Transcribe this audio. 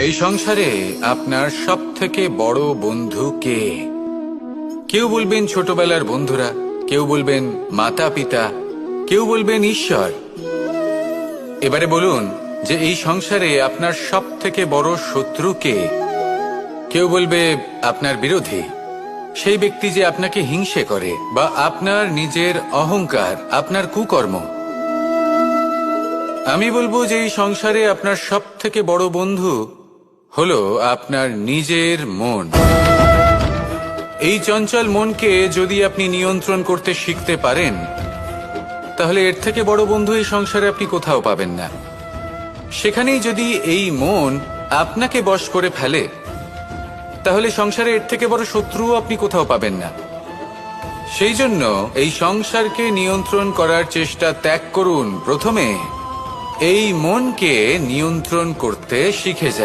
এই সংসারে আপনার সব থেকে বড় বন্ধু কে? কেউ বলবেন ছোটবেলার বন্ধুরা, কেউ বলবেন মাতা পিতা, কেউ বলবেন ঈশ্বর। এবারে বলুন যে এই সংসারে আপনার সব থেকে বড় শত্রু কে? কেউ বলবে আপনার বিরোধী, সেই ব্যক্তি যে আপনাকে হিংসে করে, বা আপনার নিজের অহংকার, আপনার কুকর্ম। আমি বলবো যে এই সংসারে আপনার সব থেকে বড় বন্ধু হলো আপনার নিজের মন। এই চঞ্চল মনকে যদি আপনি নিয়ন্ত্রণ করতে শিখতে পারেন, তাহলে এর থেকে বড় বন্ধু এই সংসারে আপনি কোথাও পাবেন না। সেখানেই যদি এই মন আপনাকে বশ করে ফেলে, তাহলে সংসারে এর থেকে বড় শত্রুও আপনি কোথাও পাবেন না। সেই জন্য এই সংসারকে নিয়ন্ত্রণ করার চেষ্টা ত্যাগ করুন। প্রথমে এই মনকে নিয়ন্ত্রণ করতে শিখে যান।